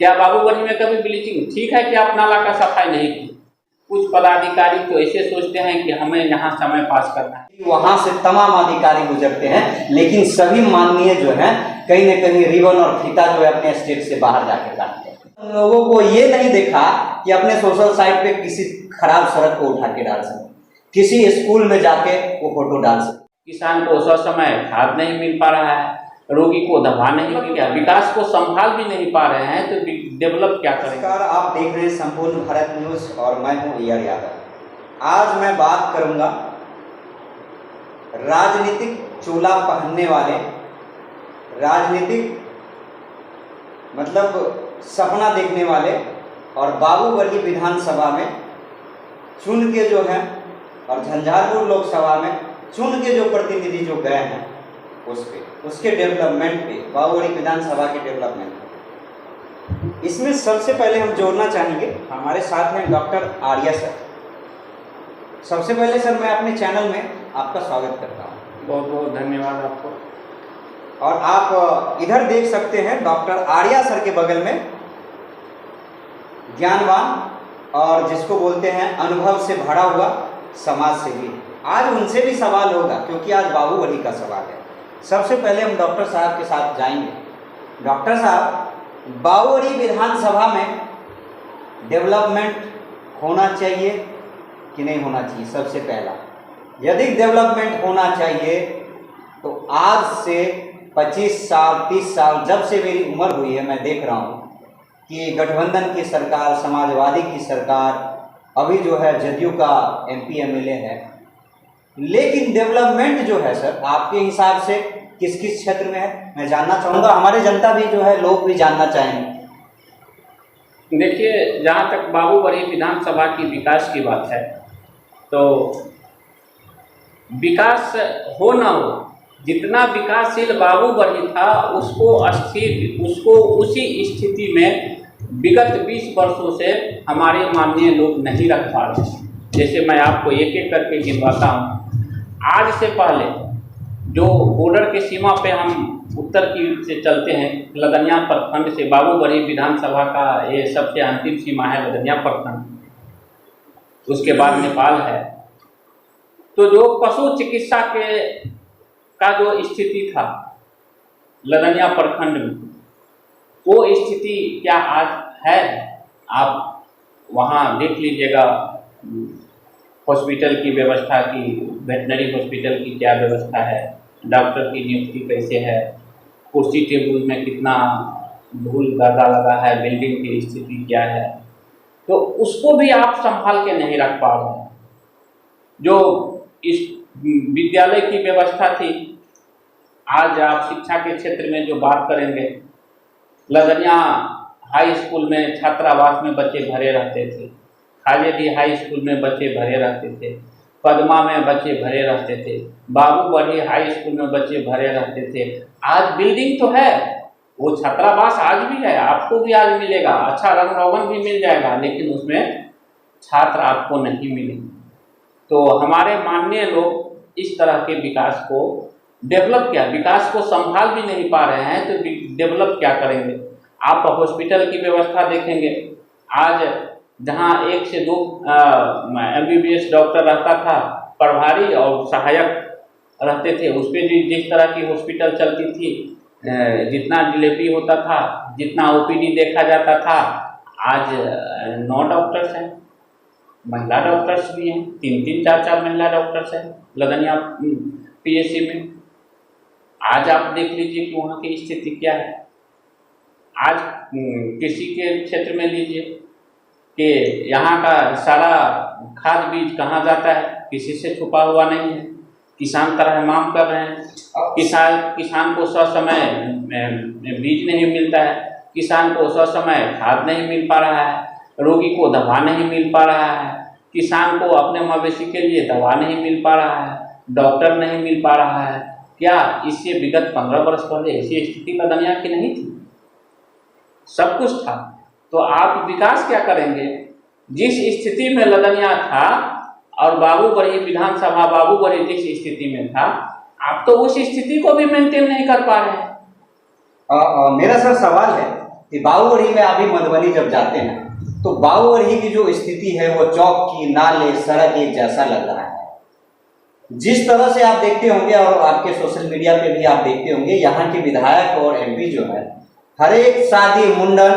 क्या बाबूगढ़ी में कभी ब्लीचिंग? ठीक है कि आप नाला का सफाई नहीं की। कुछ पदाधिकारी तो ऐसे सोचते हैं कि हमें यहाँ समय पास करना है, वहां से तमाम अधिकारी गुजरते हैं, लेकिन सभी माननीय जो है कहीं न कहीं रिबन और फीता जो है अपने स्टेट से बाहर जाके काटते हैं। लोगों को ये नहीं देखा कि अपने सोशल साइट पे किसी खराब सड़क को उठा के डाल सके, किसी स्कूल में जाके वो फोटो डाल सके। किसान को समय खाद नहीं मिल पा रहा है, रोगी को दवा नहीं मिल गया, विकास को संभाल भी नहीं पा रहे हैं, तो डेवलप क्या करेंगे? नमस्कार, आप देख रहे हैं संपूर्ण भारत न्यूज और मैं हूं ER यादव। आज मैं बात करूंगा राजनीतिक चोला पहनने वाले, राजनीतिक मतलब सपना देखने वाले और बाबूगढ़ी विधानसभा में चुन के जो है और झंझारपुर लोकसभा में चुन के जो प्रतिनिधि जो गए हैं उसके डेवलपमेंट पे, बाबूगढ़ी विधानसभा के डेवलपमेंट पे। इसमें सबसे पहले हम जोड़ना चाहेंगे, हमारे साथ हैं डॉक्टर आर्या सर। सबसे पहले सर मैं अपने चैनल में आपका स्वागत करता हूँ। बहुत बहुत धन्यवाद आपको। और आप इधर देख सकते हैं डॉक्टर आर्या सर के बगल में ज्ञानवान और जिसको बोलते हैं अनुभव से भरा हुआ समाज सेवी। आज उनसे भी सवाल होगा क्योंकि आज बाबूगढ़ी का सवाल है। सबसे पहले हम डॉक्टर साहब के साथ जाएंगे। डॉक्टर साहब, बाबूगढ़ी विधानसभा में डेवलपमेंट होना चाहिए कि नहीं होना चाहिए? सबसे पहला, यदि डेवलपमेंट होना चाहिए तो आज से 25 साल 30 साल जब से मेरी उम्र हुई है मैं देख रहा हूँ कि गठबंधन की सरकार, समाजवादी की सरकार, अभी जो है जदयू का MP MLA है, लेकिन डेवलपमेंट जो है सर आपके हिसाब से किस किस क्षेत्र में है मैं जानना चाहूँगा। हमारे जनता भी जो है, लोग भी जानना चाहेंगे। देखिए, जहाँ तक बाबूगढ़ी विधानसभा की विकास की बात है तो विकास हो न हो, जितना विकासशील बाबूगढ़ी था उसको उसी स्थिति में विगत 20 वर्षों से हमारे माननीय लोग नहीं रख पा रहे। जैसे मैं आपको एक एक करके गिनवाता हूँ। आज से पहले जो बॉर्डर के सीमा पे हम उत्तर की से चलते हैं, लदनिया प्रखंड से बाबूगढ़ी विधानसभा का ये सबसे अंतिम सीमा है लदनिया प्रखंड, उसके बाद नेपाल है। तो जो पशु चिकित्सा का जो स्थिति था लदनिया प्रखंड में, वो स्थिति क्या आज है? आप वहाँ देख लीजिएगा हॉस्पिटल की व्यवस्था की, वेटनरी हॉस्पिटल की क्या व्यवस्था है, डॉक्टर की नियुक्ति कैसे है, कुर्सी टेबल में कितना धूल गर्दा लगा है, बिल्डिंग की स्थिति क्या है, तो उसको भी आप संभाल के नहीं रख पा रहे हैं। जो इस विद्यालय की व्यवस्था थी, आज आप शिक्षा के क्षेत्र में जो बात करेंगे, लदनिया हाई स्कूल में छात्रावास में बच्चे भरे रहते थे, खालिदी हाई स्कूल में बच्चे भरे रहते थे, पद्मा में बच्चे भरे रहते थे, बाबूगढ़ी हाई स्कूल में बच्चे भरे रहते थे। आज बिल्डिंग तो है, वो छात्रावास आज भी है, आपको भी आज मिलेगा, अच्छा रंग रोगन भी मिल जाएगा, लेकिन उसमें छात्र आपको नहीं मिलेंगे। तो हमारे माननीय लोग इस तरह के विकास को डेवलप क्या, विकास को संभाल भी नहीं पा रहे हैं, तो डेवलप क्या करेंगे? आप हॉस्पिटल की व्यवस्था देखेंगे, आज जहाँ 1 से 2 MBBS डॉक्टर रहता था, प्रभारी और सहायक रहते थे, उस पर जिस तरह की हॉस्पिटल चलती थी, जितना डिलीवरी होता था, जितना OPD देखा जाता था, आज 9 डॉक्टर्स हैं, महिला डॉक्टर्स भी हैं, 3-3 4-4 महिला डॉक्टर्स हैं लदनिया PSC में। आज आप देख लीजिए कि वहाँ की स्थिति क्या है। आज कृषि के क्षेत्र में लीजिए कि यहाँ का सारा खाद बीज कहाँ जाता है? किसी से छुपा हुआ नहीं है। किसान त्रहमाम कर रहे हैं। किसान को ससमय बीज नहीं मिलता है, किसान को ससमय खाद नहीं मिल पा रहा है, रोगी को दवा नहीं मिल पा रहा है, किसान को अपने मवेशी के लिए दवा नहीं मिल पा रहा है, डॉक्टर नहीं मिल पा रहा है। क्या इससे विगत 15 वर्ष पहले ऐसी स्थिति लदनिया की नहीं थी? सब कुछ था। तो आप विकास क्या करेंगे? जिस स्थिति में लदनिया था और बाबूगढ़ी विधानसभा बाबूगढ़ी जिस स्थिति में था, आप तो उस स्थिति को भी मेंटेन नहीं कर पा रहे हैं। मेरा सर सवाल है कि बाबूगढ़ी में अभी मधुबनी जब जाते हैं तो बाबूगढ़ी की जो स्थिति है वो चौक की, नाले, सड़क एक जैसा लग रहा है। जिस तरह से आप देखते होंगे और आपके सोशल मीडिया पे भी आप देखते होंगे, यहाँ के विधायक और एमपी जो है हर एक शादी, मुंडन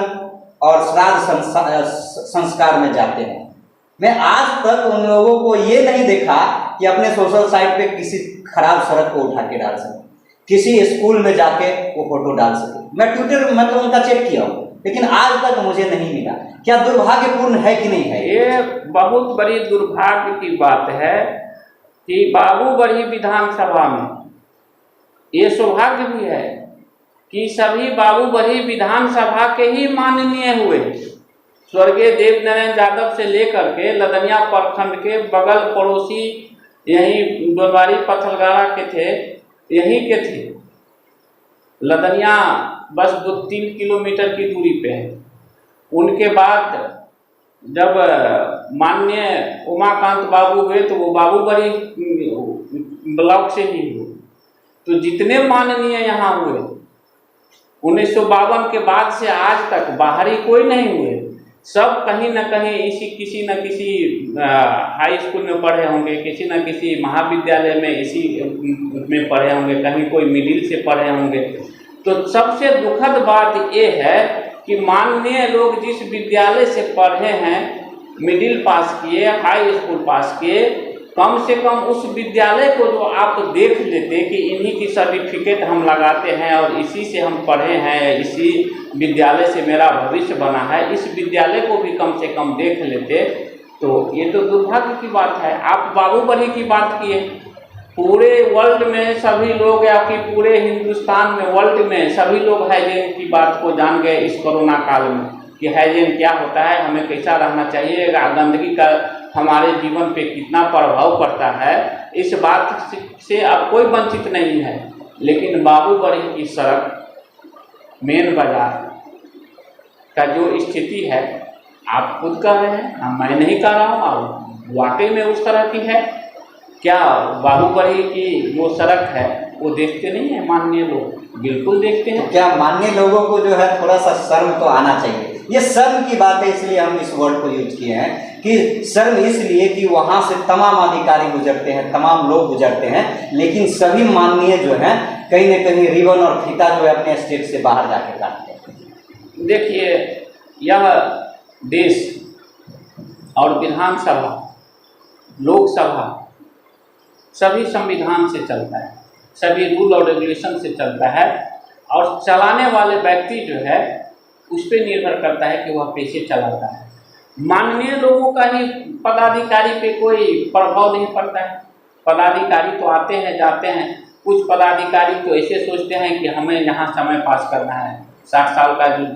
और श्राद्ध संस्कार में जाते हैं। मैं आज तक उन लोगों को ये नहीं देखा कि अपने सोशल साइट पे किसी खराब सड़क को उठा के डाल सके, किसी स्कूल में जाके वो फोटो डाल सके। मैं ट्विटर मतलब उनका चेक किया हूँ, लेकिन आज तक मुझे नहीं मिला। क्या दुर्भाग्यपूर्ण है कि नहीं है? ये बहुत बड़ी दुर्भाग्य की बात है कि बाबूगढ़ी विधानसभा में, ये सौभाग्य भी है कि सभी बाबूगढ़ी विधानसभा के ही माननीय हुए। स्वर्गीय देवनारायण यादव से लेकर के लदनिया प्रखंड के बगल पड़ोसी यही डोलवारी पथलगाड़ा के थे, यहीं के थे। लदनिया बस 2-3 किलोमीटर की दूरी पे है। उनके बाद जब माननीय उमाकांत बाबू हुए तो वो बाबूगढ़ी ब्लॉक से ही हुए। तो जितने माननीय यहाँ हुए 1952 के बाद से आज तक बाहरी कोई नहीं हुए। सब कहीं न कहीं किसी न किसी हाई स्कूल में पढ़े होंगे, किसी न किसी महाविद्यालय में इसी में पढ़े होंगे, कहीं कोई मिडिल से पढ़े होंगे। तो सबसे दुखद बात ये है कि माननीय लोग जिस विद्यालय से पढ़े हैं, मिडिल पास किए, हाई स्कूल पास किए, कम से कम उस विद्यालय को जो आप देख लेते कि इन्हीं की सर्टिफिकेट हम लगाते हैं और इसी से हम पढ़े हैं, इसी विद्यालय से मेरा भविष्य बना है, इस विद्यालय को भी कम से कम देख लेते। तो ये तो दुर्भाग्य की बात है। आप बाबूगढ़ी की बात किए, पूरे वर्ल्ड में सभी लोग या कि पूरे हिंदुस्तान में, वर्ल्ड में सभी लोग हाइजीन की बात को जान गए इस कोरोना काल में कि हाइजीन क्या होता है, हमें कैसा रहना चाहिए, गंदगी का हमारे जीवन पे कितना प्रभाव पड़ता है, इस बात से अब कोई वंचित नहीं है। लेकिन बाबूगढ़ी की सड़क, मेन बाजार का जो स्थिति है, आप खुद कह रहे हैं, मैं नहीं कह रहा हूँ, आप वाकई में उस तरह की है। क्या बाबूगढ़ी की जो सड़क है वो देखते नहीं है माननीय लोग? बिल्कुल देखते हैं। तो क्या माननीय लोगों को जो है थोड़ा सा शर्म तो आना चाहिए। ये शर्म की बात है, इसलिए हम इस वर्ड को यूज किए हैं कि शर्म इसलिए कि वहाँ से तमाम अधिकारी गुजरते हैं, तमाम लोग गुजरते हैं, लेकिन सभी माननीय जो हैं कहीं न कहीं रिबन और फीता जो है अपने स्टेट से बाहर जाके काटते हैं। देखिए, यह देश और विधानसभा, लोकसभा सभी संविधान से चलता है, सभी रूल और रेगुलेशन से चलता है, और चलाने वाले व्यक्ति जो है उस पर निर्भर करता है कि वह कैसे चलाता है। माननीय लोगों का ही पदाधिकारी पे कोई प्रभाव नहीं पड़ता है। पदाधिकारी तो आते हैं जाते हैं, कुछ पदाधिकारी तो ऐसे सोचते हैं कि हमें यहाँ समय पास करना है, 60 साल का जो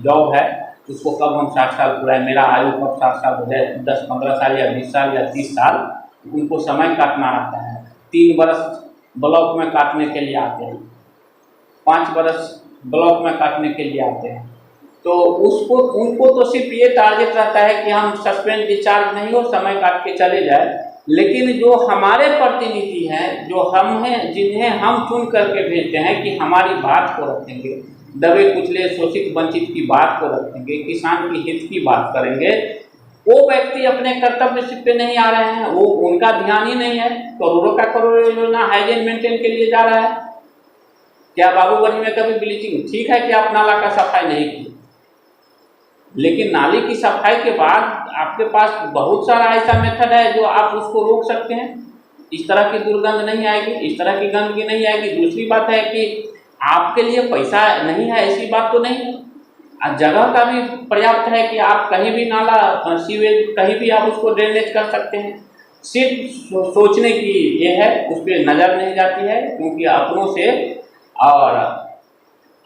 जॉब है उसको कब हम 60 साल पूरा है, मेरा आयु कब 60 साल हो जाए, 10-15 साल या 20 साल या 30 साल उनको समय काटना रहता है। 3 बरस ब्लॉक में काटने के लिए आते हैं, 5 बरस ब्लॉक में काटने के लिए आते हैं। तो उनको तो सिर्फ ये टारगेट रहता है कि हम सस्पेंड डिस्चार्ज नहीं हो, समय काट के चले जाए। लेकिन जो हमारे प्रतिनिधि हैं, जो हम हैं, जिन्हें हम चुन करके भेजते हैं कि हमारी बात को रखेंगे, दबे कुचले शोषित वंचित की बात को रखेंगे, किसान की हित की बात करेंगे, वो व्यक्ति अपने कर्तव्य पे नहीं आ रहे हैं। वो उनका ध्यान ही नहीं है। करोड़ों का करोड़ योजना हाइजीन मेंटेन के लिए जा रहा है। क्या बाबूगढ़ी में कभी ब्लीचिंग? ठीक है कि आप नाला का सफाई नहीं की, लेकिन नाली की सफाई के बाद आपके पास बहुत सारा ऐसा मेथड है जो आप उसको रोक सकते हैं। इस तरह की दुर्गंध नहीं आएगी, इस तरह की गंदगी नहीं आएगी। दूसरी बात है कि आपके लिए पैसा नहीं है, ऐसी बात तो नहीं है, जगह का भी पर्याप्त है कि आप कहीं भी नाला, सीवेज, कहीं भी आप उसको ड्रेनेज कर सकते हैं। सिर्फ सोचने की ये है, उस पर नज़र नहीं जाती है, क्योंकि अपनों से और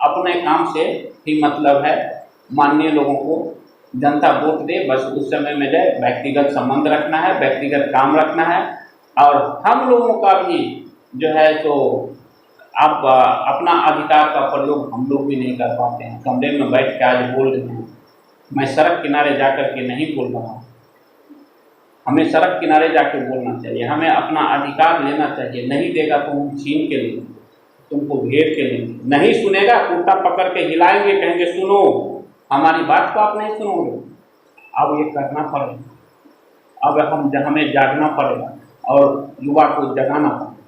अपने काम से ही मतलब है। माननीय लोगों को जनता वोट दे, बस उस समय में जाए, व्यक्तिगत संबंध रखना है, व्यक्तिगत काम रखना है। और हम लोगों का भी जो है तो आप अपना अधिकार का प्रयोग हम लोग भी नहीं कर पाते हैं। कमरे में बैठ के आज बोल रहे हैं, मैं सड़क किनारे जाकर के नहीं बोल रहा हूँ। हमें सड़क किनारे जाकर बोलना चाहिए, हमें अपना अधिकार लेना चाहिए। नहीं देगा तो हम छीन के लेंगे। तुमको घेर के लेंगे, नहीं सुनेगा कुर्ता पकड़ के हिलाएंगे, कहेंगे सुनो, हमारी बात को आप नहीं सुनोगे। अब ये करना पड़ेगा, अब हमें जागना पड़ेगा और युवा को जगाना पड़ेगा।